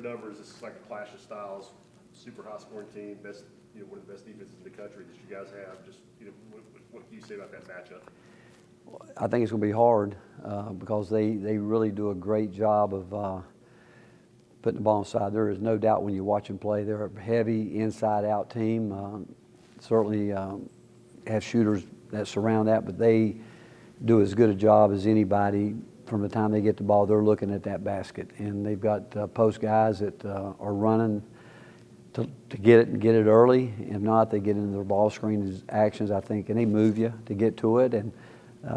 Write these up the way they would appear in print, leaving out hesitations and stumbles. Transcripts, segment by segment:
numbers, this is like a clash of styles, super high scoring team, best, one of the best defenses in the country that you guys have. Just, what can you say about that matchup? I think it's going to be hard because they really do a great job of putting the ball inside. There is no doubt when you watch them play, they're a heavy inside-out team. Certainly have shooters that surround that, but they do as good a job as anybody. From the time they get the ball, they're looking at that basket, and they've got post guys that are running to get it and get it early. If not, they get into their ball screen actions, I think, and they move you to get to it. And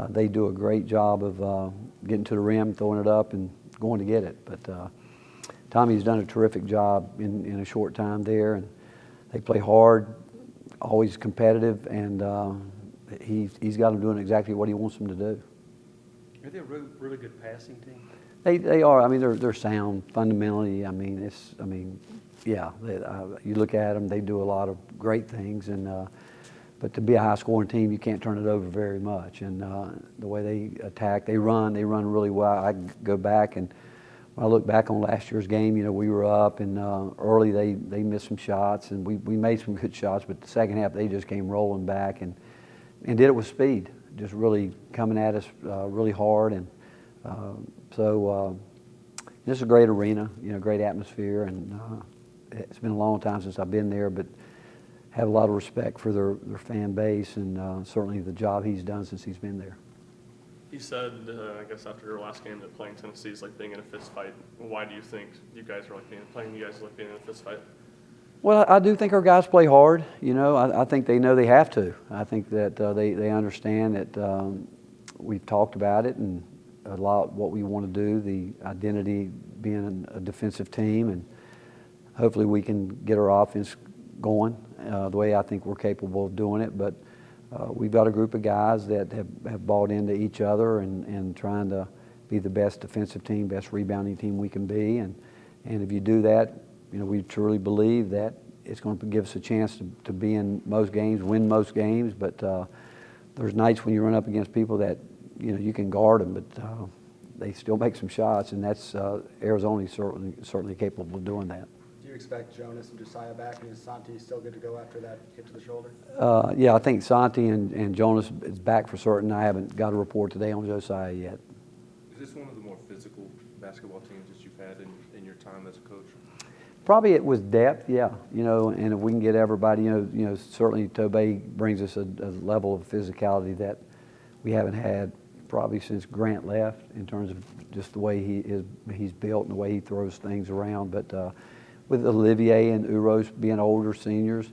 they do a great job of getting to the rim, throwing it up, and going to get it. But Tommy's done a terrific job in a short time there, and they play hard, always competitive, and he's got them doing exactly what he wants them to do. Are they a really good passing team? They are. I mean, they're sound fundamentally. I mean, yeah. You look at them; they do a lot of great things, and but to be a high-scoring team, you can't turn it over very much. And the way they attack, they run really well. I go back and when I look back on last year's game, we were up, and early they missed some shots, and we made some good shots. But the second half, they just came rolling back and did it with speed. Just really coming at us really hard, and so this is a great arena, great atmosphere, and it's been a long time since I've been there, but have a lot of respect for their fan base, and certainly the job he's done since he's been there. You said, I guess after your last game, that playing Tennessee is like being in a fist fight. Why do you think you guys are like playing you guys like being in a fist fight? Well, I do think our guys play hard. I think they know they have to. I think that they understand that we've talked about it and a lot what we want to do, the identity being a defensive team, and hopefully we can get our offense going the way I think we're capable of doing it. But we've got a group of guys that have bought into each other and trying to be the best defensive team, best rebounding team we can be. And if you do that, we truly believe that it's going to give us a chance to be in most games, win most games. But there's nights when you run up against people that you can guard them, but they still make some shots, and that's Arizona's certainly capable of doing that. Do you expect Jonas and Josiah back, and is Santi still good to go after that hit to the shoulder? Yeah, I think Santi and Jonas is back for certain. I haven't got a report today on Josiah yet. Is this one of the more physical basketball teams that you've had in your time as a coach? Probably it was depth, yeah. And if we can get everybody, certainly Tobey brings us a level of physicality that we haven't had probably since Grant left, in terms of just the way he's built and the way he throws things around. But with Olivier and Uros being older seniors,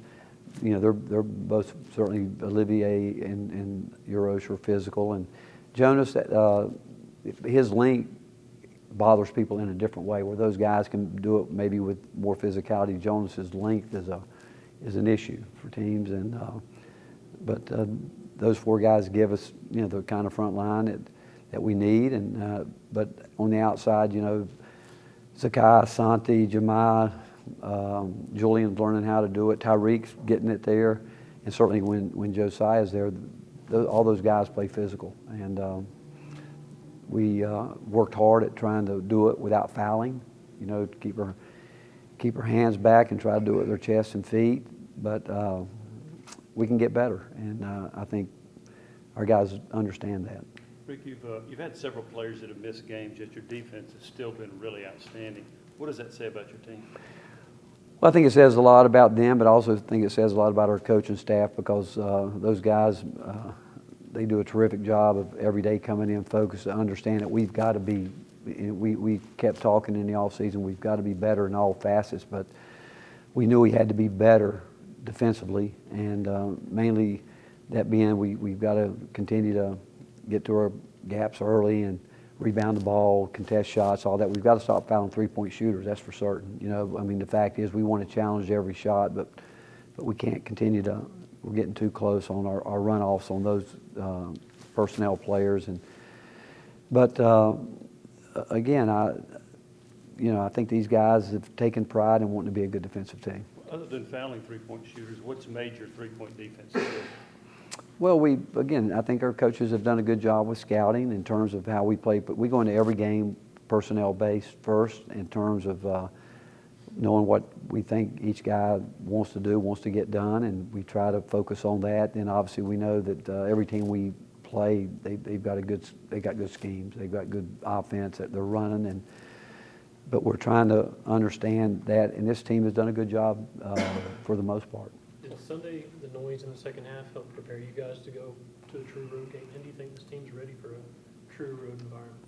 they're both certainly Olivier and Uros are physical, and Jonas, his length bothers people in a different way, where those guys can do it maybe with more physicality. Jonas's length is an issue for teams, and but those four guys give us the kind of front line that we need, and but on the outside, Zakai, Santi, Jemai, Julian's learning how to do it. Tyreek's getting it there, and certainly when Josiah's there, all those guys play physical, and we worked hard at trying to do it without fouling, to keep our hands back and try to do it with their chest and feet. But we can get better, and I think our guys understand that. Rick, you've had several players that have missed games, yet your defense has still been really outstanding. What does that say about your team? Well, I think it says a lot about them, but I also think it says a lot about our coaching staff, because those guys, they do a terrific job of every day coming in focused to understand that we've got to be, we kept talking in the offseason, we've got to be better in all facets, but we knew we had to be better defensively, and mainly that being we've got to continue to get to our gaps early and rebound the ball, contest shots, all that. We've got to stop fouling three-point shooters, that's for certain. The fact is we want to challenge every shot, but we can't continue to, we're getting too close on our runoffs on those personnel players. But again, I think these guys have taken pride in wanting to be a good defensive team. Other than fouling three-point shooters, what's made your three-point defense good? Well, I think our coaches have done a good job with scouting in terms of how we play, but we go into every game personnel-based first in terms of knowing what we think each guy wants to do, wants to get done, and we try to focus on that. And obviously, we know that every team we play, they got good schemes, they've got good offense that they're running, but we're trying to understand that, and this team has done a good job for the most part. Did Sunday, the noise in the second half, help prepare you guys to go to a true road game? And do you think this team's ready for a true road environment?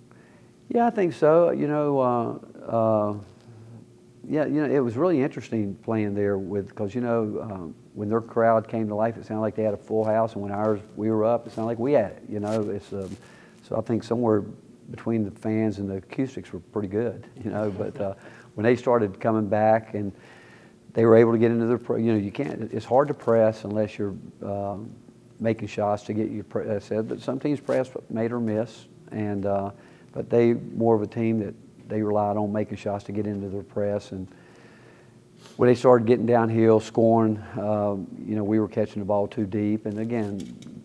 Yeah, I think so. Yeah, it was really interesting playing there because when their crowd came to life, it sounded like they had a full house, and when we were up, it sounded like we had it. So I think somewhere between the fans and the acoustics were pretty good. But when they started coming back and they were able to get into their, you can't. It's hard to press unless you're making shots to get your said. But some teams press made or miss, and but they more of a team that they relied on making shots to get into their press. And when they started getting downhill, scoring, we were catching the ball too deep. And again,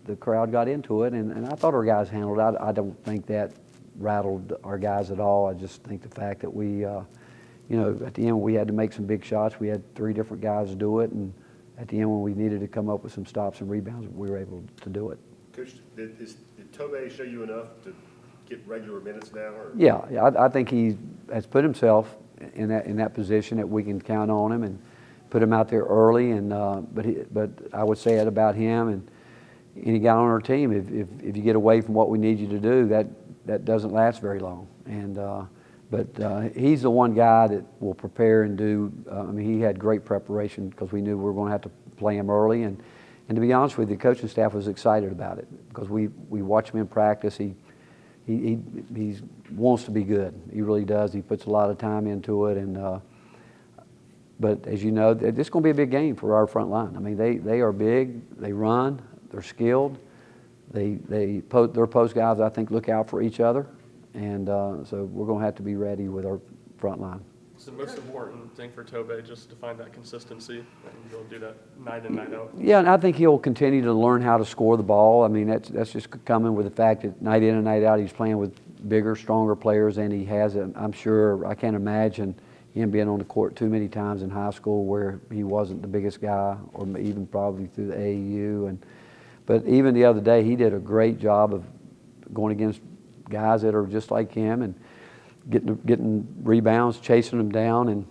the crowd got into it, and I thought our guys handled it. I don't think that rattled our guys at all. I just think the fact that we, at the end we had to make some big shots. We had 3 different guys do it, and at the end when we needed to come up with some stops and rebounds, we were able to do it. Coach, did Tobey show you enough to get regular minutes now? Or? Yeah, I think he has put himself in that position that we can count on him and put him out there early. And but I would say it about him and any guy on our team. If you get away from what we need you to do, that doesn't last very long. And but he's the one guy that will prepare and do. He had great preparation because we knew we were going to have to play him early. And to be honest with you, the coaching staff was excited about it because we watch him in practice. He wants to be good. He really does. He puts a lot of time into it. And but as you know, this is going to be a big game for our front line. They are big. They run. They're skilled. Their post guys, I think, look out for each other. And so we're going to have to be ready with our front line. It's the most important thing for Tobey, just to find that consistency and go do that night in, night out. Yeah, and I think he'll continue to learn how to score the ball. That's just coming with the fact that night in and night out he's playing with bigger, stronger players than he has. I'm sure, I can't imagine him being on the court too many times in high school where he wasn't the biggest guy, or even probably through the AAU. But even the other day, he did a great job of going against guys that are just like him and getting rebounds, chasing them down.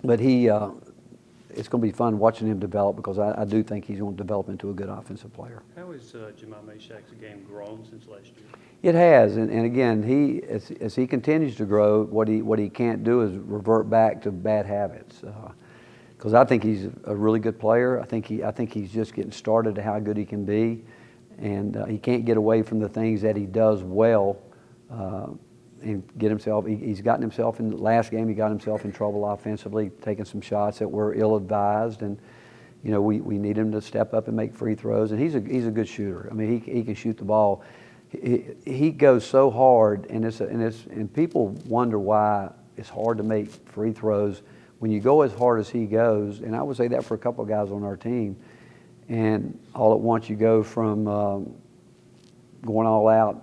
But it's going to be fun watching him develop because I do think he's going to develop into a good offensive player. How has Jamal Meshach's game grown since last year? It has, and again, as he continues to grow, what he can't do is revert back to bad habits. Because I think he's a really good player. I think he's just getting started to how good he can be, and he can't get away from the things that he does well, and get himself. He's gotten himself in the last game. He got himself in trouble offensively, taking some shots that were ill-advised, and we need him to step up and make free throws. And he's a good shooter. He can shoot the ball. He goes so hard, and people wonder why it's hard to make free throws when you go as hard as he goes. And I would say that for a couple of guys on our team. And all at once you go from going all out,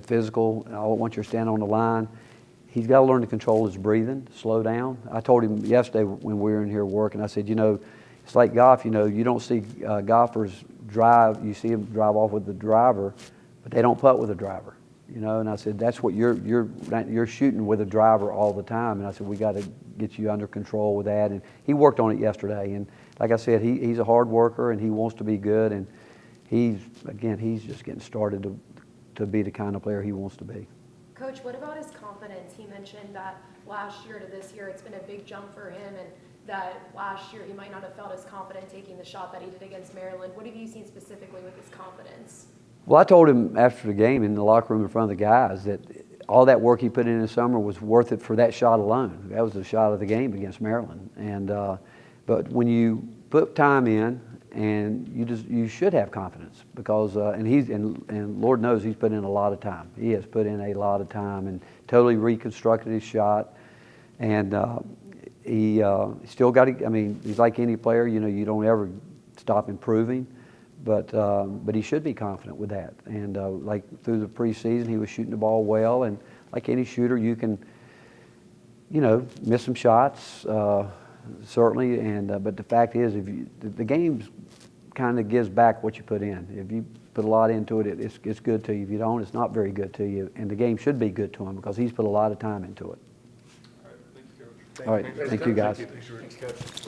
physical, and all at once you're standing on the line. He's got to learn to control his breathing, slow down. I told him yesterday when we were in here working, I said, it's like golf. You don't see golfers drive. You see them drive off with the driver, but they don't putt with a driver. And I said, that's what you're shooting with a driver all the time. And I said, we got to get you under control with that. And he worked on it yesterday. And like I said, he's a hard worker and he wants to be good. And he's just getting started to be the kind of player he wants to be. Coach, what about his confidence? He mentioned that last year to this year, it's been a big jump for him, and that last year he might not have felt as confident taking the shot that he did against Maryland. What have you seen specifically with his confidence? Well, I told him after the game in the locker room in front of the guys that all that work he put in the summer was worth it for that shot alone. That was the shot of the game against Maryland. And but when you put time in, and you should have confidence because and Lord knows he's put in a lot of time. He has put in a lot of time and totally reconstructed his shot. And he still got to. He's like any player. You don't ever stop improving. But he should be confident with that. And like through the preseason, he was shooting the ball well. And like any shooter, you can miss some shots, certainly, but the fact is, if you, the game kind of gives back what you put in. If you put a lot into it, it's good to you. If you don't, it's not very good to you, and the game should be good to him because he's put a lot of time into it. All right, thank you, Coach. All right, thank you, guys. Thank you. Thanks, Coach.